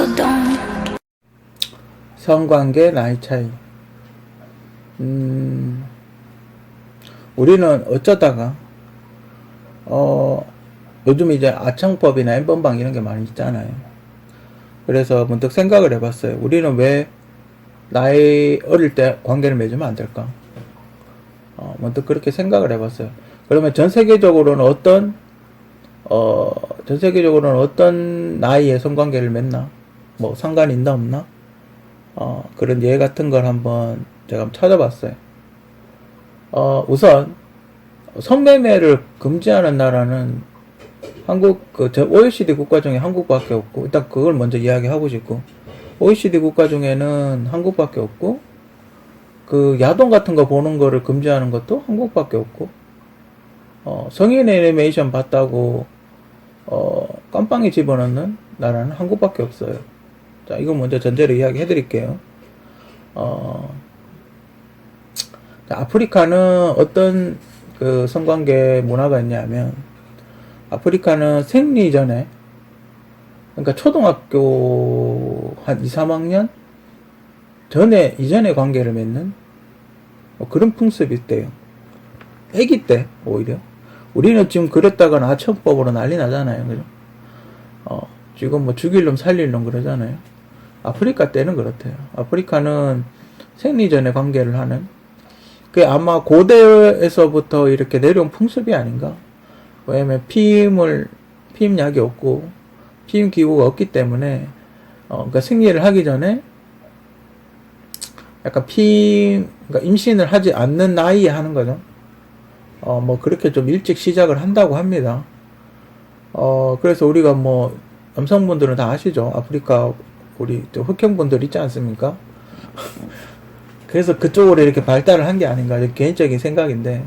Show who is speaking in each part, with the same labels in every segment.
Speaker 1: so don't.
Speaker 2: 성관계 나이 차이. 우리는 어쩌다가 요즘 이제 아청법이나 N번방 이런 게 많이 있잖아요. 그래서 문득 생각을 해봤어요. 우리는 왜 나이 어릴 때 관계를 맺으면 안 될까? 문득 그렇게 생각을 해봤어요. 그러면 전 세계적으로는 어떤 나이에 성관계를 맺나? 뭐 상관이 있나 없나? 그런 예 같은 걸 한번 제가 찾아봤어요. 우선 성매매를 금지하는 나라는 OECD 국가 중에 한국밖에 없고, 일단 그걸 먼저 이야기하고 싶고, OECD 국가 중에는 한국밖에 없고, 그 야동 같은 거 보는 거를 금지하는 것도 한국밖에 없고, 성인 애니메이션 봤다고 깜빵에 집어넣는 나라는 한국밖에 없어요. 자, 이거 먼저 전제로 이야기 해드릴게요. 아프리카는 어떤 그 성관계 문화가 있냐면, 아프리카는 생리 전에, 그러니까 초등학교 한 2, 3학년 이전에 관계를 맺는 그런 풍습이 있대요. 아기 때, 오히려. 우리는 지금 그랬다가는 아청법으로 난리 나잖아요. 그죠? 지금 뭐 죽일 놈 살릴 놈 그러잖아요. 아프리카 때는 그렇대요. 아프리카는 생리 전에 관계를 하는, 그게 아마 고대에서부터 이렇게 내려온 풍습이 아닌가. 왜냐면 피임약이 없고, 피임기구가 없기 때문에, 그러니까 생리를 하기 전에, 약간 그러니까 임신을 하지 않는 나이에 하는 거죠. 뭐 그렇게 좀 일찍 시작을 한다고 합니다. 그래서 우리가 뭐, 남성분들은 다 아시죠? 아프리카, 우리 흑형분들 있지 않습니까? 그래서 그쪽으로 이렇게 발달을 한 게 아닌가, 개인적인 생각인데,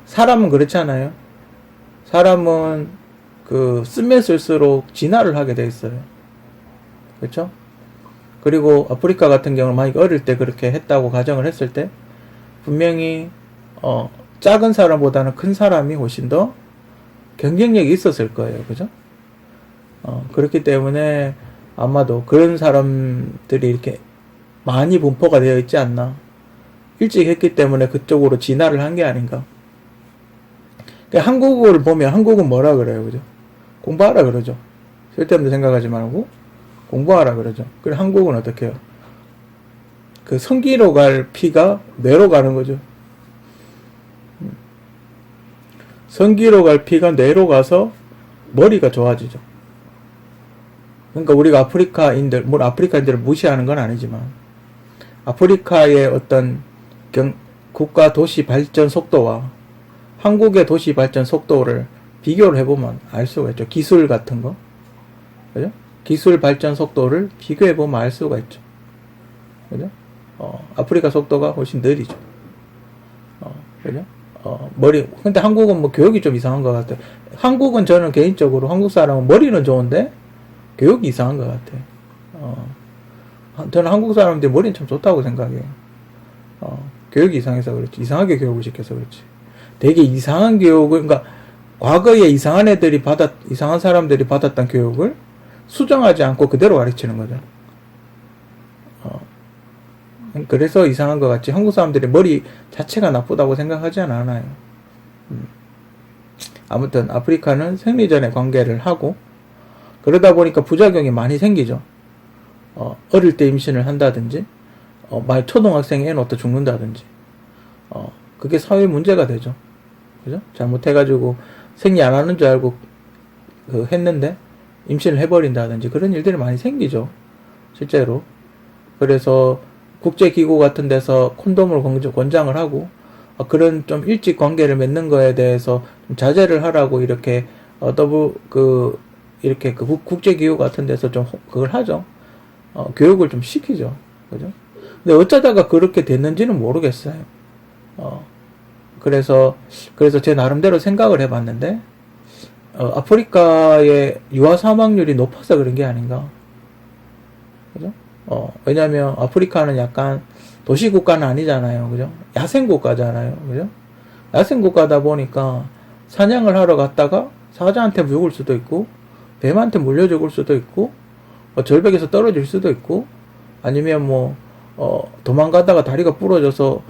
Speaker 2: 사람은 그렇잖아요. 사람은 쓰면 쓸수록 진화를 하게 돼 있어요. 그렇죠? 그리고 아프리카 같은 경우는 만약 어릴 때 그렇게 했다고 가정을 했을 때, 분명히 작은 사람보다는 큰 사람이 훨씬 더 경쟁력이 있었을 거예요. 그죠? 그렇기 때문에 아마도 그런 사람들이 이렇게 많이 분포가 되어 있지 않나. 일찍 했기 때문에 그쪽으로 진화를 한 게 아닌가. 한국어를 보면 한국은 뭐라 그래요, 그죠? 공부하라 그러죠. 쓸데없는 생각하지 말고 공부하라 그러죠. 그래 한국은 어떻게 해요? 그 성기로 갈 피가 뇌로 가는 거죠. 성기로 갈 피가 뇌로 가서 머리가 좋아지죠. 그러니까 우리가 아프리카인들을 무시하는 건 아니지만, 아프리카의 어떤 국가 도시 발전 속도와 한국의 도시 발전 속도를 비교를 해보면 알 수가 있죠. 기술 같은 거. 그죠? 기술 발전 속도를 비교해보면 알 수가 있죠. 그죠? 아프리카 속도가 훨씬 느리죠. 그죠? 근데 한국은 뭐 교육이 좀 이상한 것 같아요. 한국은 저는 개인적으로 한국 사람은 머리는 좋은데 교육이 이상한 것 같아요. 저는 한국 사람들 머리는 참 좋다고 생각해요. 교육이 이상해서 그렇지. 이상하게 교육을 시켜서 그렇지. 되게 이상한 교육을, 그러니까 과거에 이상한 사람들이 받았던 교육을 수정하지 않고 그대로 가르치는 거죠. 그래서 이상한 것 같지. 한국 사람들이 머리 자체가 나쁘다고 생각하지는 않아요. 아무튼 아프리카는 생리 전에 관계를 하고, 그러다 보니까 부작용이 많이 생기죠. 어릴 때 임신을 한다든지, 만약 초등학생이 애 놓다 죽는다든지, 그게 사회 문제가 되죠. 그죠? 잘못해가지고 생리 안 하는 줄 알고 했는데 임신을 해버린다든지 그런 일들이 많이 생기죠. 실제로. 그래서 국제기구 같은 데서 콘돔을 권장을 하고, 그런 좀 일찍 관계를 맺는 거에 대해서 좀 자제를 하라고 이렇게 이렇게 국제기구 같은 데서 좀 그걸 하죠. 교육을 좀 시키죠. 그죠? 근데 어쩌다가 그렇게 됐는지는 모르겠어요. 그래서 제 나름대로 생각을 해봤는데, 아프리카의 유아 사망률이 높아서 그런 게 아닌가. 그죠? 왜냐면 아프리카는 약간 도시국가는 아니잖아요. 그죠? 야생국가잖아요. 그죠? 야생국가다 보니까 사냥을 하러 갔다가 사자한테 죽을 수도 있고, 뱀한테 물려 죽을 수도 있고, 절벽에서 떨어질 수도 있고, 아니면 도망가다가 다리가 부러져서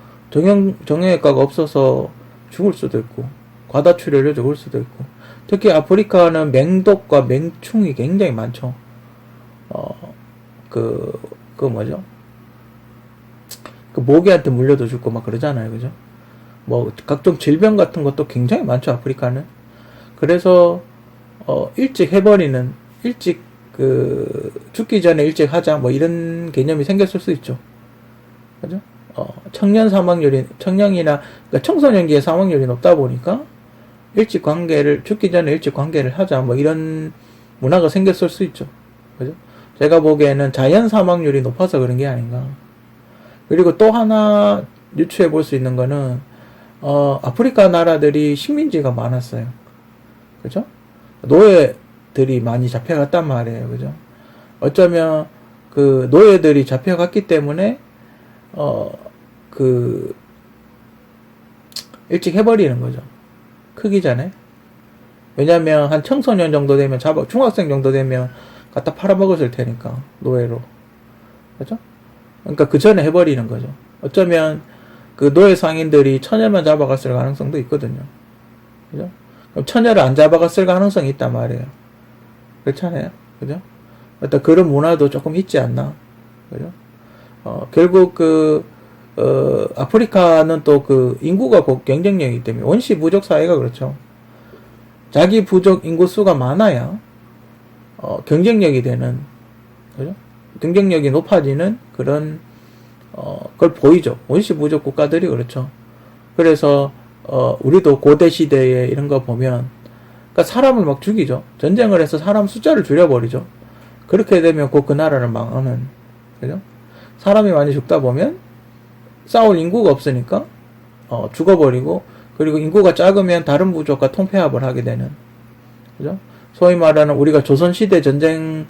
Speaker 2: 정형외과가 없어서 죽을 수도 있고, 과다출혈로 죽을 수도 있고, 특히 아프리카는 맹독과 맹충이 굉장히 많죠. 뭐죠? 그 모기한테 물려도 죽고 막 그러잖아요. 그죠? 각종 질병 같은 것도 굉장히 많죠, 아프리카는. 그래서, 죽기 전에 일찍 하자, 이런 개념이 생겼을 수 있죠. 그죠? 청년이나, 그러니까 청소년기에 사망률이 높다 보니까, 죽기 전에 일찍 관계를 하자, 이런 문화가 생겼을 수 있죠. 그죠? 제가 보기에는 자연 사망률이 높아서 그런 게 아닌가. 그리고 또 하나 유추해 볼 수 있는 거는, 아프리카 나라들이 식민지가 많았어요. 그죠? 노예들이 많이 잡혀갔단 말이에요. 그죠? 어쩌면, 노예들이 잡혀갔기 때문에, 일찍 해버리는 거죠. 크기 전에. 왜냐면, 한 청소년 정도 되면 중학생 정도 되면, 갖다 팔아먹었을 테니까, 노예로. 그죠? 그러니까 그 전에 해버리는 거죠. 어쩌면, 노예 상인들이 처녀만 잡아갔을 가능성도 있거든요. 그죠? 그럼 처녀를 안 잡아갔을 가능성이 있단 말이에요. 그렇잖아요. 그죠? 어떤 그런 문화도 조금 있지 않나. 그죠? 결국 아프리카는 또 인구가 경쟁력이기 때문에 원시 부족 사회가 그렇죠. 자기 부족 인구 수가 많아야, 경쟁력이 되는, 그죠? 경쟁력이 높아지는 그런, 그걸 보이죠. 원시 부족 국가들이 그렇죠. 그래서, 우리도 고대 시대에 이런 거 보면, 그러니까 사람을 막 죽이죠. 전쟁을 해서 사람 숫자를 줄여버리죠. 그렇게 되면 곧 그 나라를 망하는, 그죠? 사람이 많이 죽다 보면, 싸울 인구가 없으니까, 죽어버리고, 그리고 인구가 작으면 다른 부족과 통폐합을 하게 되는, 그죠? 소위 말하는 우리가 조선시대 전쟁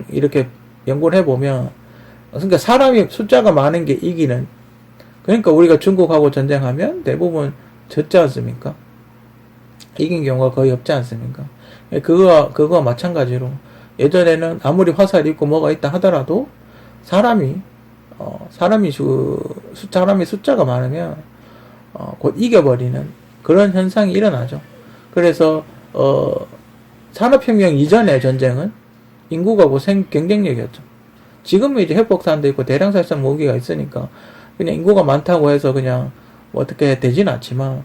Speaker 2: 이렇게 연구를 해보면, 그러니까 사람이 숫자가 많은 게 이기는, 그러니까 우리가 중국하고 전쟁하면 대부분 졌지 않습니까? 이긴 경우가 거의 없지 않습니까? 그거와 마찬가지로, 예전에는 아무리 화살이 있고 뭐가 있다 하더라도, 사람이 숫자가 많으면, 곧 이겨버리는 그런 현상이 일어나죠. 그래서, 산업혁명 이전의 전쟁은 인구가 경쟁력이었죠. 지금은 이제 핵폭탄도 있고 대량살상 무기가 있으니까 그냥 인구가 많다고 해서 그냥 어떻게 되진 않지만,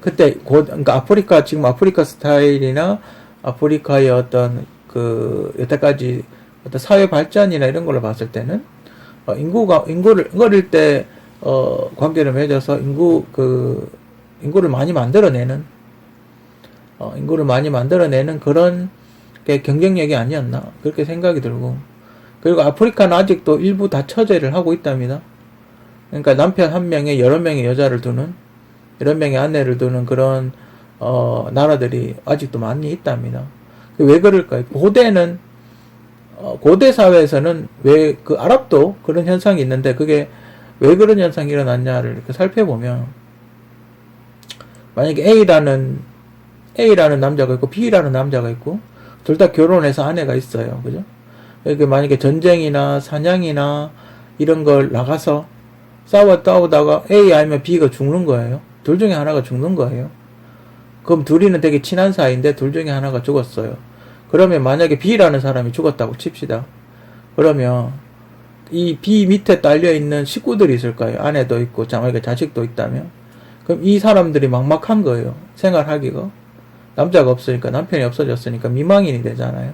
Speaker 2: 그때 그러니까 지금 아프리카 스타일이나 아프리카의 여태까지 어떤 사회 발전이나 이런 걸로 봤을 때는, 인구를 어릴 때 관계를 맺어서 인구를 많이 만들어내는 그런 게 경쟁력이 아니었나, 그렇게 생각이 들고, 그리고 아프리카는 아직도 일부 다처제를 하고 있답니다. 그러니까 남편 한 명에 여러 명의 여자를 두는, 여러 명의 아내를 두는 그런 나라들이 아직도 많이 있답니다. 왜 그럴까요? 고대 사회에서는 왜 아랍도 그런 현상이 있는데, 그게 왜 그런 현상이 일어났냐를 이렇게 살펴보면, 만약에 A라는 남자가 있고 B라는 남자가 있고 둘 다 결혼해서 아내가 있어요. 그죠? 이렇게 만약에 전쟁이나 사냥이나 이런 걸 나가서 싸우다가 A 아니면 B가 죽는 거예요. 둘 중에 하나가 죽는 거예요. 그럼 둘이는 되게 친한 사이인데 둘 중에 하나가 죽었어요. 그러면 만약에 B라는 사람이 죽었다고 칩시다. 그러면 이 B 밑에 딸려있는 식구들이 있을 거예요. 아내도 있고 만약에 자식도 있다면. 그럼 이 사람들이 막막한 거예요. 생활하기가. 남자가 없으니까, 남편이 없어졌으니까 미망인이 되잖아요.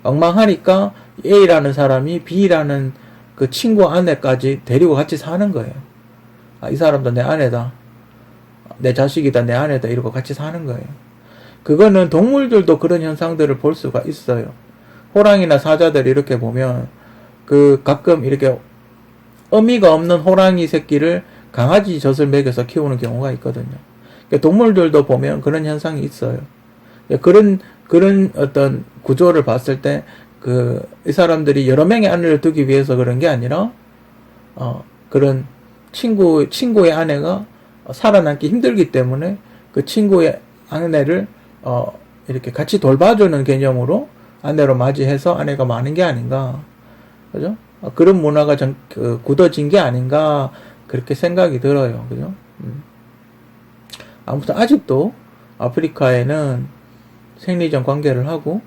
Speaker 2: 엉망하니까 A라는 사람이 B라는 그 친구 아내까지 데리고 같이 사는 거예요. 이 사람도 내 아내다, 내 자식이다, 내 아내다, 이러고 같이 사는 거예요. 그거는 동물들도 그런 현상들을 볼 수가 있어요. 호랑이나 사자들 이렇게 보면 가끔 이렇게 어미가 없는 호랑이 새끼를 강아지 젖을 먹여서 키우는 경우가 있거든요. 동물들도 보면 그런 현상이 있어요. 그런 어떤 구조를 봤을 때, 이 사람들이 여러 명의 아내를 두기 위해서 그런 게 아니라, 그런 친구의 아내가 살아남기 힘들기 때문에 그 친구의 아내를, 이렇게 같이 돌봐주는 개념으로 아내로 맞이해서 아내가 많은 게 아닌가. 그죠? 그런 문화가 굳어진 게 아닌가. 그렇게 생각이 들어요. 그죠? 아무튼 아직도 아프리카에는 생리적 관계를 하고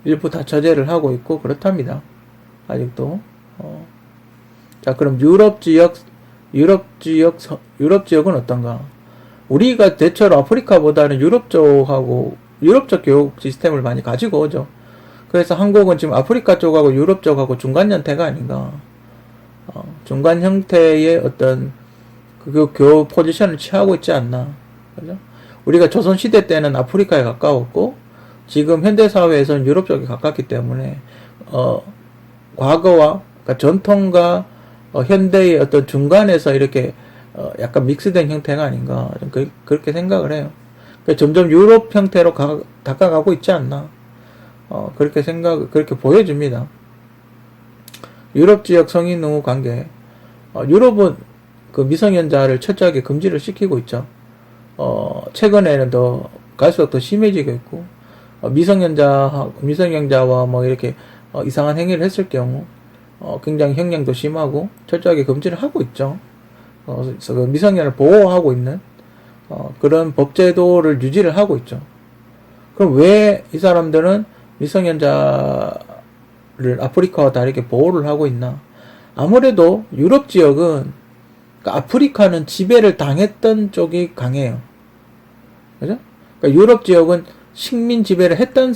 Speaker 2: 일부 다처제를 하고 있고 그렇답니다. 아직도. 자, 그럼 유럽 지역은 어떤가? 우리가 대체로 아프리카보다는 유럽 쪽 교육 시스템을 많이 가지고 오죠. 그래서 한국은 지금 아프리카 쪽하고 유럽 쪽하고 중간 형태가 아닌가. 중간 형태의 어떤 그 교육 포지션을 취하고 있지 않나. 그죠? 우리가 조선시대 때는 아프리카에 가까웠고, 지금 현대사회에서는 유럽 쪽에 가깝기 때문에, 과거와, 그러니까 전통과 현대의 어떤 중간에서 이렇게 약간 믹스된 형태가 아닌가. 그렇게 생각을 해요. 그러니까 점점 유럽 형태로 다가가고 있지 않나. 그렇게 보여집니다. 유럽 지역 성인 후 관계. 유럽은 그 미성년자를 철저하게 금지를 시키고 있죠. 최근에는 갈수록 더 심해지고 있고, 미성년자와 뭐 이렇게, 이상한 행위를 했을 경우, 굉장히 형량도 심하고, 철저하게 금지를 하고 있죠. 그래서 그 미성년을 보호하고 있는, 그런 법제도를 유지를 하고 있죠. 그럼 왜 이 사람들은 미성년자를 아프리카와 다르게 보호를 하고 있나? 아무래도 유럽 지역은, 그러니까 아프리카는 지배를 당했던 쪽이 강해요. 그죠? 그러니까 유럽 지역은 식민 지배를 했던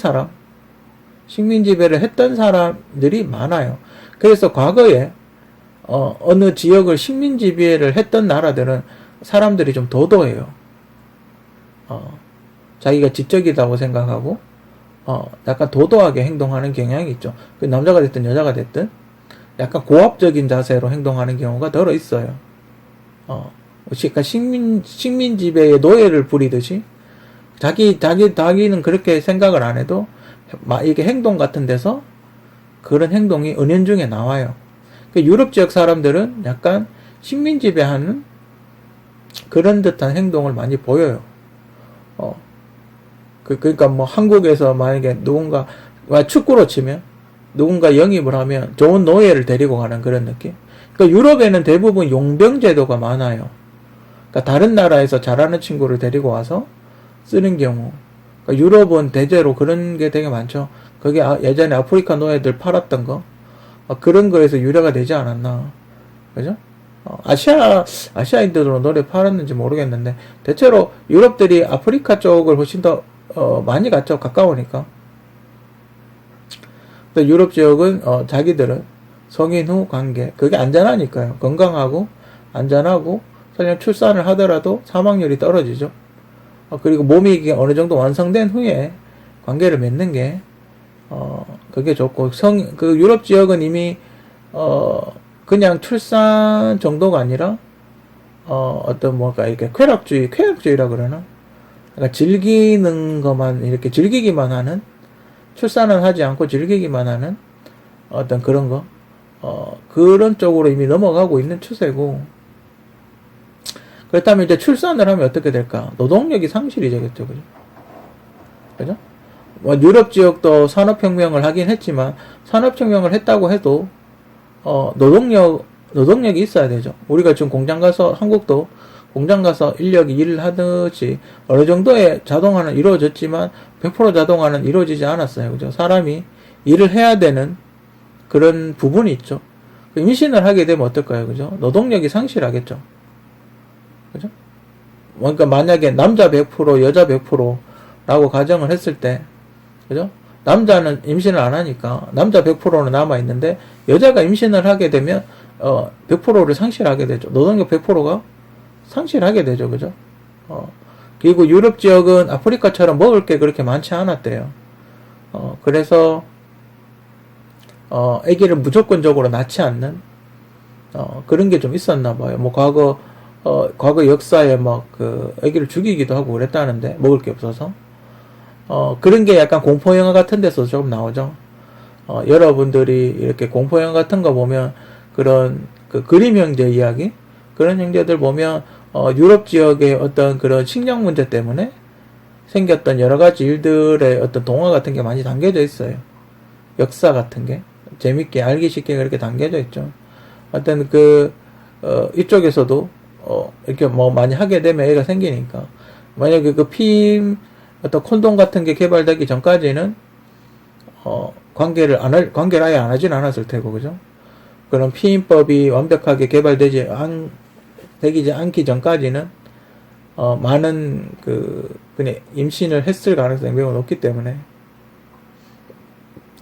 Speaker 2: 사람들이 많아요. 그래서 과거에, 어느 지역을 식민 지배를 했던 나라들은 사람들이 좀 도도해요. 자기가 지적이라고 생각하고, 약간 도도하게 행동하는 경향이 있죠. 그 남자가 됐든 여자가 됐든, 약간 고압적인 자세로 행동하는 경우가 덜어 있어요. 그러니까 식민 지배의 노예를 부리듯이, 자기는 그렇게 생각을 안 해도, 이게 행동 같은 데서 그런 행동이 은연중에 나와요. 그러니까 유럽 지역 사람들은 약간 식민 지배하는 그런 듯한 행동을 많이 보여요. 그러니까 뭐 한국에서 만약에 누군가 축구로 치면 누군가 영입을 하면 좋은 노예를 데리고 가는 그런 느낌. 그러니까 유럽에는 대부분 용병 제도가 많아요. 그러니까 다른 나라에서 잘하는 친구를 데리고 와서 쓰는 경우. 그러니까 유럽은 대대로 그런 게 되게 많죠. 그게 예전에 아프리카 노예들 팔았던 거, 그런 거에서 유래가 되지 않았나. 그죠? 아시아인들로 노래 팔았는지 모르겠는데, 대체로 유럽들이 아프리카 쪽을 훨씬 더, 많이 갔죠. 가까우니까. 또 유럽 지역은, 자기들은 성인 후 관계, 그게 안전하니까요. 건강하고, 안전하고, 설령 출산을 하더라도 사망률이 떨어지죠. 그리고 몸이 어느 정도 완성된 후에 관계를 맺는 게, 그게 좋고, 그 유럽 지역은 이미, 그냥 출산 정도가 아니라, 이렇게 쾌락주의라 그러나? 그러니까 즐기는 것만, 이렇게 즐기기만 하는, 출산은 하지 않고 즐기기만 하는 어떤 그런 거, 그런 쪽으로 이미 넘어가고 있는 추세고, 그렇다면 이제 출산을 하면 어떻게 될까? 노동력이 상실이 되겠죠, 그죠? 그죠? 뭐, 유럽 지역도 산업혁명을 하긴 했지만, 산업혁명을 했다고 해도, 노동력이 있어야 되죠. 우리가 지금 한국도 공장 가서 인력이 일을 하듯이 어느 정도의 자동화는 이루어졌지만 100% 자동화는 이루어지지 않았어요. 그죠? 사람이 일을 해야 되는 그런 부분이 있죠. 임신을 하게 되면 어떨까요? 그죠? 노동력이 상실하겠죠. 그죠? 그러니까 만약에 남자 100%, 여자 100%라고 가정을 했을 때, 그죠? 남자는 임신을 안 하니까 남자 100%는 남아있는데 여자가 임신을 하게 되면 100%를 상실하게 되죠. 노동력 100%가 상실하게 되죠. 그죠? 그리고 유럽 지역은 아프리카처럼 먹을 게 그렇게 많지 않았대요. 그래서 아기를 무조건적으로 낳지 않는 그런 게 좀 있었나 봐요. 뭐 과거 역사에 아기를 죽이기도 하고 그랬다는데 먹을 게 없어서. 그런 게 약간 공포영화 같은 데서 조금 나오죠. 여러분들이 이렇게 공포영화 같은 거 보면, 그런, 그림 형제 이야기? 그런 형제들 보면, 유럽 지역의 어떤 그런 식량 문제 때문에 생겼던 여러 가지 일들의 어떤 동화 같은 게 많이 담겨져 있어요. 역사 같은 게 재밌게 알기 쉽게 그렇게 담겨져 있죠. 하여튼 이쪽에서도 이렇게 뭐 많이 하게 되면 애가 생기니까, 만약에 그 피임 어떤 콘돔 같은 게 개발되기 전까지는 관계를 아예 안 하진 않았을 테고, 그죠? 그런 피임법이 완벽하게 되지 않기 전까지는 많은 그냥 임신을 했을 가능성이 매우 높기 때문에,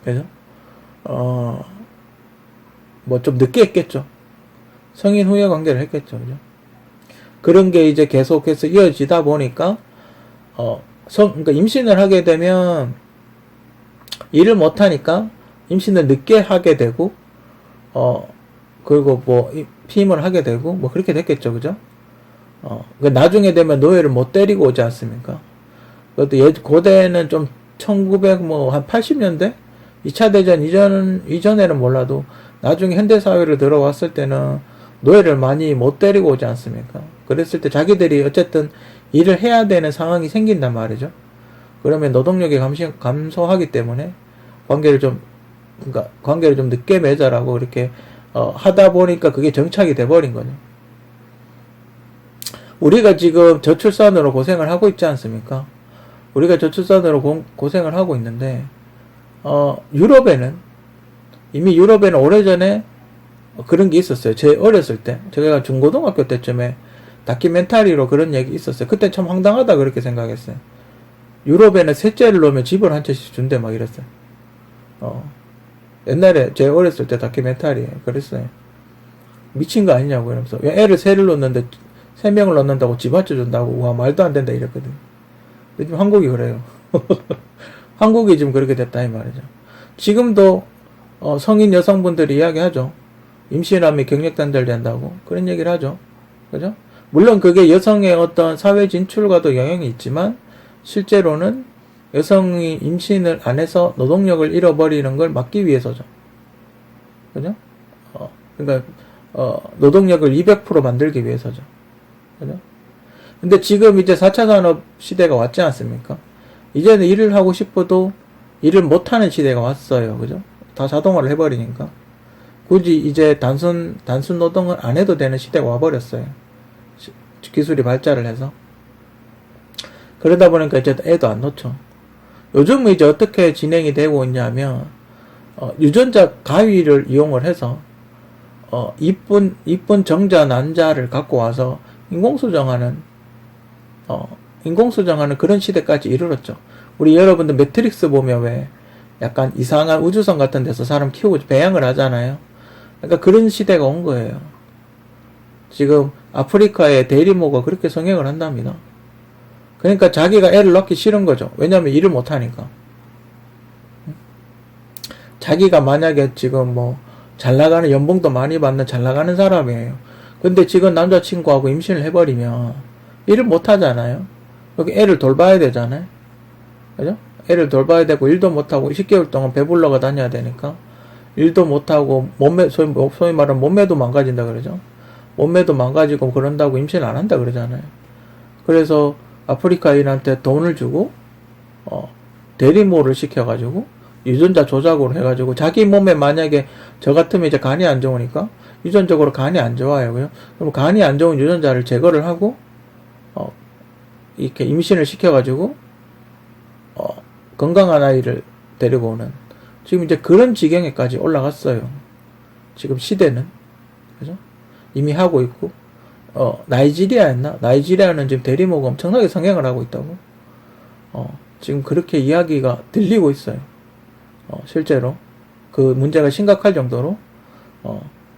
Speaker 2: 그죠? 뭐 좀 늦게 했겠죠. 성인 후에 관계를 했겠죠, 그죠? 그런 게 이제 계속해서 이어지다 보니까, 그러니까 임신을 하게 되면 일을 못하니까 임신을 늦게 하게 되고, 그리고 뭐 피임을 하게 되고, 뭐 그렇게 됐겠죠, 그죠? 나중에 되면 노예를 못 데리고 오지 않습니까? 그것도 고대는 좀 1900, 한 80년대? 2차 대전 이전에는 몰라도 나중에 현대사회로 들어왔을 때는 노예를 많이 못 데리고 오지 않습니까? 그랬을 때 자기들이 어쨌든 일을 해야 되는 상황이 생긴단 말이죠. 그러면 노동력이 감소하기 때문에 관계를 좀 늦게 맺어라고 이렇게 하다 보니까 그게 정착이 돼버린 거죠. 우리가 지금 저출산으로 고생을 하고 있지 않습니까? 우리가 저출산으로 고생을 하고 있는데, 이미 유럽에는 오래전에 그런 게 있었어요. 제 어렸을 때, 제가 중고등학교 때쯤에 다큐멘터리로 그런 얘기 있었어요. 그때 참 황당하다 그렇게 생각했어요. 유럽에는 셋째를 놓으면 집을 한 채씩 준대 막 이랬어요. 옛날에 제 어렸을 때 다큐멘터리에 그랬어요. 미친 거 아니냐고 이러면서, 애를 셋을 놓는데 3명을 넣는다고 집 한 채 준다고, 와 말도 안 된다 이랬거든. 요즘 한국이 그래요. 한국이 지금 그렇게 됐다 이 말이죠. 지금도 성인 여성분들이 이야기하죠. 임신하면 경력 단절된다고 그런 얘기를 하죠. 그죠? 물론 그게 여성의 어떤 사회 진출과도 영향이 있지만 실제로는 여성이 임신을 안 해서 노동력을 잃어버리는 걸 막기 위해서죠. 그죠? 그러니까 노동력을 200% 만들기 위해서죠. 그죠? 근데 지금 이제 4차 산업 시대가 왔지 않습니까? 이제는 일을 하고 싶어도 일을 못하는 시대가 왔어요. 그죠? 다 자동화를 해버리니까. 굳이 이제 단순 노동을 안 해도 되는 시대가 와버렸어요. 기술이 발달을 해서. 그러다 보니까 이제 애도 안 놓죠. 요즘은 이제 어떻게 진행이 되고 있냐면, 유전자 가위를 이용을 해서, 이쁜 정자, 난자를 갖고 와서 인공수정하는 그런 시대까지 이르렀죠. 우리 여러분들 매트릭스 보면 왜 약간 이상한 우주선 같은 데서 사람 키우고 배양을 하잖아요. 그러니까 그런 시대가 온 거예요. 지금 아프리카의 대리모가 그렇게 성행을 한답니다. 그러니까 자기가 애를 낳기 싫은 거죠. 왜냐면 일을 못하니까. 자기가 만약에 지금 뭐 잘 나가는, 연봉도 많이 받는 잘 나가는 사람이에요. 근데 지금 남자친구하고 임신을 해버리면 일을 못하잖아요. 여기 애를 돌봐야 되잖아요. 그죠? 애를 돌봐야 되고 일도 못하고 10개월 동안 배불러가 다녀야 되니까 일도 못하고 소위 말하면 몸매도 망가진다 그러죠. 몸매도 망가지고 그런다고 임신 안 한다 그러잖아요. 그래서 아프리카인한테 돈을 주고 대리모를 시켜가지고 유전자 조작으로 해가지고 자기 몸에 만약에 저 같으면 이제 간이 안 좋으니까 유전적으로 간이 안 좋아요. 그럼 간이 안 좋은 유전자를 제거를 하고 이렇게 임신을 시켜가지고 건강한 아이를 데리고 오는, 지금 이제 그런 지경에까지 올라갔어요. 지금 시대는. 그죠? 이미 하고 있고, 나이지리아는 지금 대리모가 엄청나게 성행을 하고 있다고. 지금 그렇게 이야기가 들리고 있어요. 실제로. 그 문제가 심각할 정도로,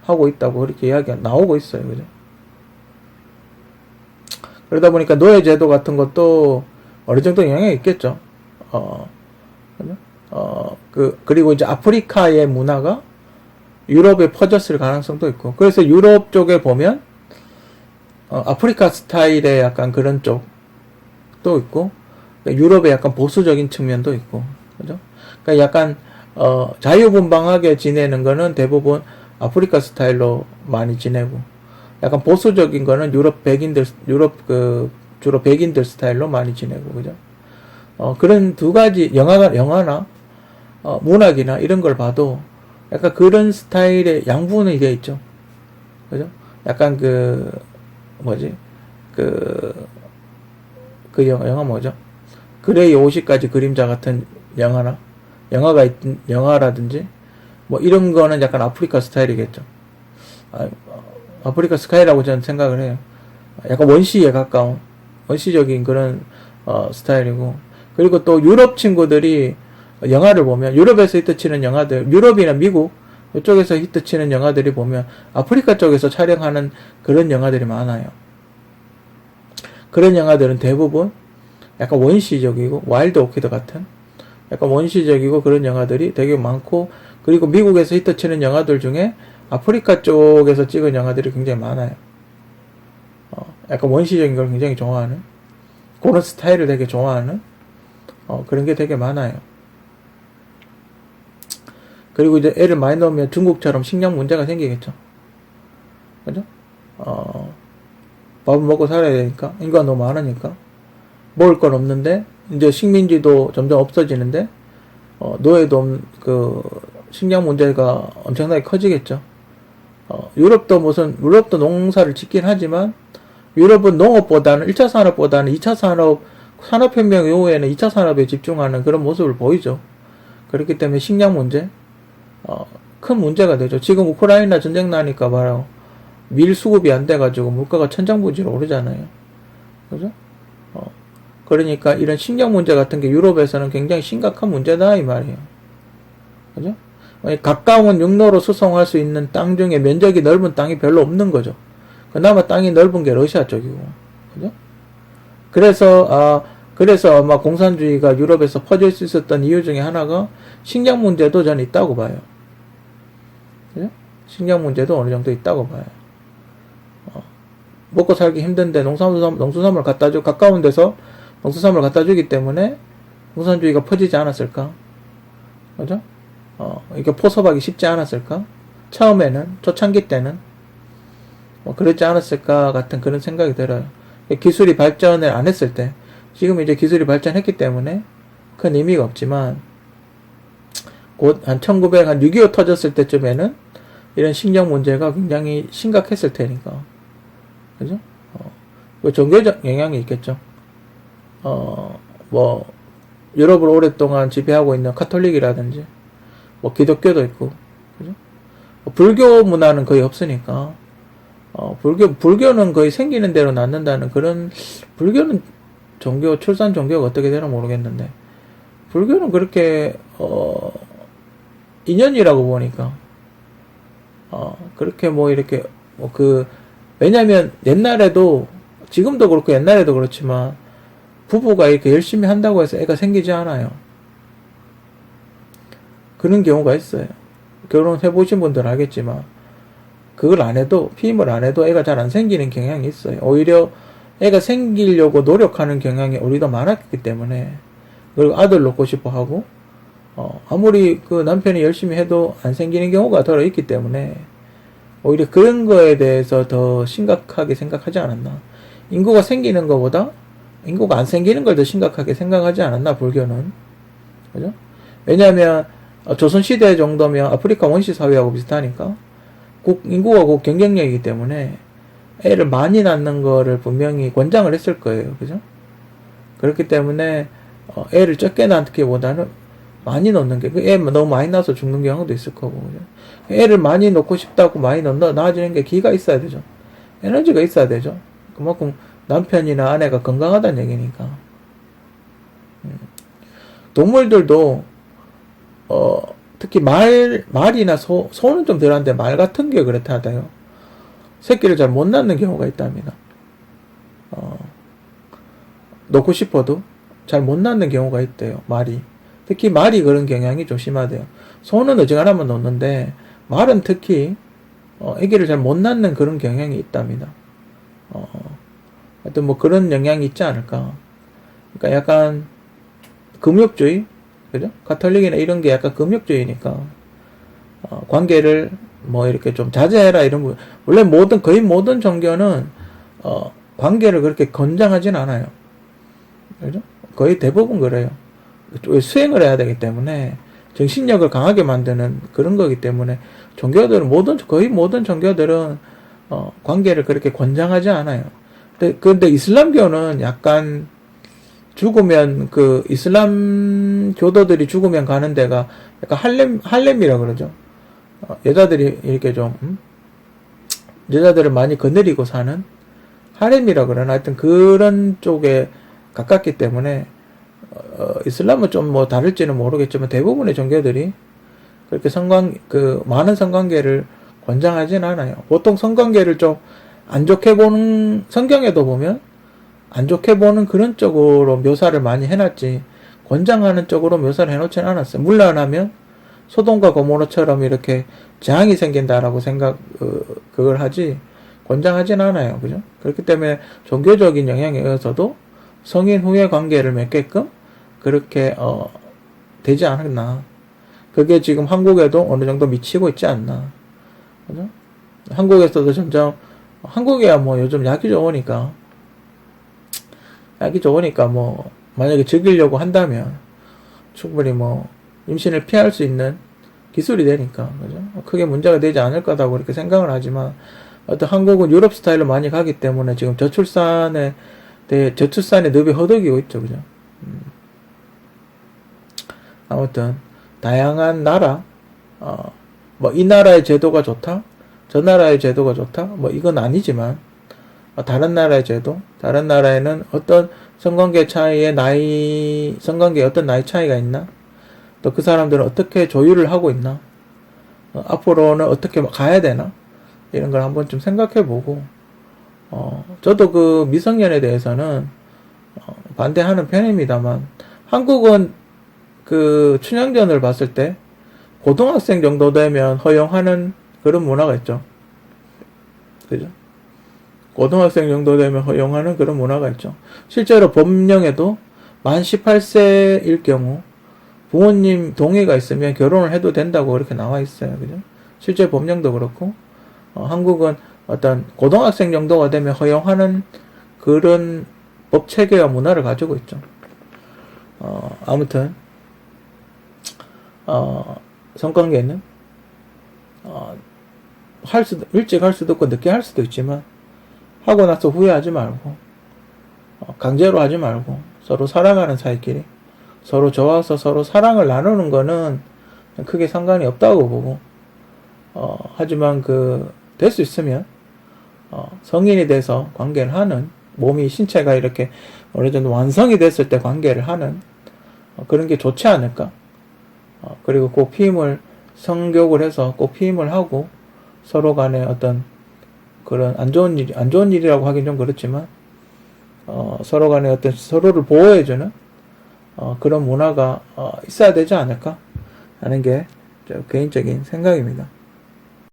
Speaker 2: 하고 있다고 그렇게 이야기가 나오고 있어요. 그죠? 그러다 보니까 노예제도 같은 것도 어느 정도 영향이 있겠죠. 그리고 이제 아프리카의 문화가 유럽에 퍼졌을 가능성도 있고, 그래서 유럽 쪽에 보면, 아프리카 스타일의 약간 그런 쪽도 있고, 유럽의 약간 보수적인 측면도 있고, 그죠? 그러니까 약간, 자유분방하게 지내는 거는 대부분 아프리카 스타일로 많이 지내고, 약간 보수적인 거는 주로 백인들 스타일로 많이 지내고, 그죠? 그런 두 가지 영화나 문학이나 이런 걸 봐도 약간 그런 스타일의 양분이 되어 있죠. 그죠? 약간 뭐지? 영화 뭐죠? 그레이 50가지 그림자 같은 영화라든지, 뭐 이런 거는 약간 아프리카 스타일이겠죠. 아프리카 스타일이라고 저는 생각을 해요. 약간 원시에 가까운, 원시적인 그런, 스타일이고. 그리고 또 유럽 친구들이 영화를 보면, 유럽에서 히트치는 영화들, 유럽이나 미국, 이쪽에서 히트치는 영화들이 보면, 아프리카 쪽에서 촬영하는 그런 영화들이 많아요. 그런 영화들은 대부분 약간 원시적이고, 와일드 오키드 같은, 약간 원시적이고 그런 영화들이 되게 많고, 그리고 미국에서 히트치는 영화들 중에 아프리카 쪽에서 찍은 영화들이 굉장히 많아요. 약간 원시적인 걸 굉장히 좋아하는, 그런 스타일을 되게 좋아하는, 그런 게 되게 많아요. 그리고 이제 애를 많이 넣으면 중국처럼 식량 문제가 생기겠죠. 그죠? 밥을 먹고 살아야 되니까, 인구가 너무 많으니까, 먹을 건 없는데, 이제 식민지도 점점 없어지는데, 노예도, 식량 문제가 엄청나게 커지겠죠. 유럽도 농사를 짓긴 하지만, 유럽은 농업보다는 1차 산업보다는 2차 산업혁명 이후에는 2차 산업에 집중하는 그런 모습을 보이죠. 그렇기 때문에 식량 문제, 큰 문제가 되죠. 지금 우크라이나 전쟁 나니까 바로 밀 수급이 안 돼가지고 물가가 천장부지로 오르잖아요. 그죠? 그러니까 이런 식량 문제 같은 게 유럽에서는 굉장히 심각한 문제다, 이 말이에요. 그죠? 가까운 육로로 수송할 수 있는 땅 중에 면적이 넓은 땅이 별로 없는 거죠. 그나마 땅이 넓은 게 러시아 쪽이고. 그죠? 그래서 아마 공산주의가 유럽에서 퍼질 수 있었던 이유 중에 하나가 식량 문제도 저는 있다고 봐요. 그죠? 식량 문제도 어느 정도 있다고 봐요. 먹고 살기 힘든데 농수산물 가까운 데서 농수산물 갖다 주기 때문에 공산주의가 퍼지지 않았을까? 그죠? 이게 포섭하기 쉽지 않았을까? 처음에는, 초창기 때는, 그랬지 않았을까 같은 그런 생각이 들어요. 기술이 발전을 안 했을 때, 지금 이제 기술이 발전했기 때문에 큰 의미가 없지만, 곧 한 6.25 터졌을 때쯤에는 이런 식량 문제가 굉장히 심각했을 테니까. 그죠? 종교적 영향이 있겠죠. 유럽을 오랫동안 지배하고 있는 카톨릭이라든지, 기독교도 있고, 그죠? 불교 문화는 거의 없으니까, 불교는 거의 생기는 대로 낳는다는 그런, 불교는 출산 종교가 어떻게 되나 모르겠는데, 불교는 그렇게, 인연이라고 보니까, 그렇게 왜냐면 옛날에도, 지금도 그렇고 옛날에도 그렇지만, 부부가 이렇게 열심히 한다고 해서 애가 생기지 않아요. 그런 경우가 있어요. 결혼해보신 분들은 알겠지만, 그걸 안 해도, 피임을 안 해도 애가 잘 안 생기는 경향이 있어요. 오히려 애가 생기려고 노력하는 경향이 오히려 많았기 때문에, 그리고 아들 놓고 싶어 하고, 아무리 그 남편이 열심히 해도 안 생기는 경우가 더 있기 때문에, 오히려 그런 거에 대해서 더 심각하게 생각하지 않았나. 인구가 생기는 것보다 인구가 안 생기는 걸 더 심각하게 생각하지 않았나, 불교는. 그죠? 왜냐하면, 조선시대 정도면 아프리카 원시사회하고 비슷하니까, 인구가 곧 경쟁력이기 때문에, 애를 많이 낳는 거를 분명히 권장을 했을 거예요. 그죠? 그렇기 때문에, 애를 적게 낳기보다는 많이 넣는 게, 애 너무 많이 낳아서 죽는 경우도 있을 거고, 그죠? 애를 많이 넣고 싶다고 많이 낳아지는 게 기가 있어야 되죠. 에너지가 있어야 되죠. 그만큼 남편이나 아내가 건강하다는 얘기니까. 동물들도, 특히 말이나 소는 좀 덜한데 말 같은 게 그렇다 하다요. 새끼를 잘 못 낳는 경우가 있답니다. 놓고 싶어도 잘 못 낳는 경우가 있대요, 말이. 특히 말이 그런 경향이 좀 심하대요. 소는 어지간하면 놓는데, 말은 특히, 아기를 잘 못 낳는 그런 경향이 있답니다. 하여튼 그런 영향이 있지 않을까. 그러니까 약간, 금욕주의? 그죠? 가톨릭이나 이런 게 약간 금욕주의니까, 관계를 이렇게 좀 자제해라 이런 거. 원래 거의 모든 종교는, 관계를 그렇게 권장하진 않아요. 그죠? 거의 대부분 그래요. 수행을 해야 되기 때문에 정신력을 강하게 만드는 그런 거기 때문에 종교들은 거의 모든 종교들은 관계를 그렇게 권장하지 않아요. 근데 이슬람교는 약간 죽으면 그 이슬람 교도들이 죽으면 가는 데가 약간 할렘이라 그러죠. 여자들이 이렇게 좀 여자들을 많이 거느리고 사는 하렘이라 그러나 하여튼 그런 쪽에 가깝기 때문에 이슬람은 좀 뭐 다를지는 모르겠지만 대부분의 종교들이 그렇게 많은 성관계를 권장하진 않아요. 보통 성관계를 좀 안 좋게 보는, 성경에도 보면 안 좋게 보는 그런 쪽으로 묘사를 많이 해놨지, 권장하는 쪽으로 묘사를 해놓지는 않았어요. 물러나면 소돔과 고모라처럼 이렇게 재앙이 생긴다라고 그걸 하지, 권장하진 않아요. 그죠? 그렇기 때문에 종교적인 영향에 의해서도 성인 후에 관계를 맺게끔 그렇게, 되지 않았나. 그게 지금 한국에도 어느 정도 미치고 있지 않나. 그죠? 한국에서도 점점, 한국이야 뭐 요즘 약이 좋으니까 뭐, 만약에 즐기려고 한다면 충분히 뭐, 임신을 피할 수 있는 기술이 되니까, 그죠? 크게 문제가 되지 않을 거다고 그렇게 생각을 하지만, 어떤 한국은 유럽 스타일로 많이 가기 때문에 지금 저출산의 늪이 허덕이고 있죠, 그죠? 아무튼, 다양한 나라, 뭐, 이 나라의 제도가 좋다? 저 나라의 제도가 좋다? 뭐, 이건 아니지만, 다른 나라의 제도, 다른 나라에는 어떤 성관계에 어떤 나이 차이가 있나? 또 그 사람들은 어떻게 조율을 하고 있나? 앞으로는 어떻게 가야 되나? 이런 걸 한번 좀 생각해 보고, 저도 그 미성년에 대해서는, 반대하는 편입니다만, 한국은 그 춘향전을 봤을 때, 고등학생 정도 되면 허용하는 그런 문화가 있죠. 그죠? 고등학생 정도 되면 허용하는 그런 문화가 있죠. 실제로 법령에도 만 18세일 경우 부모님 동의가 있으면 결혼을 해도 된다고 그렇게 나와 있어요. 그죠? 실제 법령도 그렇고, 한국은 어떤 고등학생 정도가 되면 허용하는 그런 법 체계와 문화를 가지고 있죠. 아무튼, 성관계는, 일찍 할 수도 있고 늦게 할 수도 있지만, 하고 나서 후회하지 말고, 강제로 하지 말고, 서로 사랑하는 사이끼리, 서로 좋아서 서로 사랑을 나누는 거는 크게 상관이 없다고 보고, 하지만 될 수 있으면, 성인이 돼서 관계를 하는, 신체가 이렇게 어느 정도 완성이 됐을 때 관계를 하는, 그런 게 좋지 않을까? 그리고 꼭 성교육을 해서 꼭 피임을 하고, 서로 간에 어떤 그런 안 좋은 일이라고 하긴 좀 그렇지만, 서로 간에 어떤 서로를 보호해주는, 그런 문화가, 있어야 되지 않을까 하는 게, 저 개인적인 생각입니다.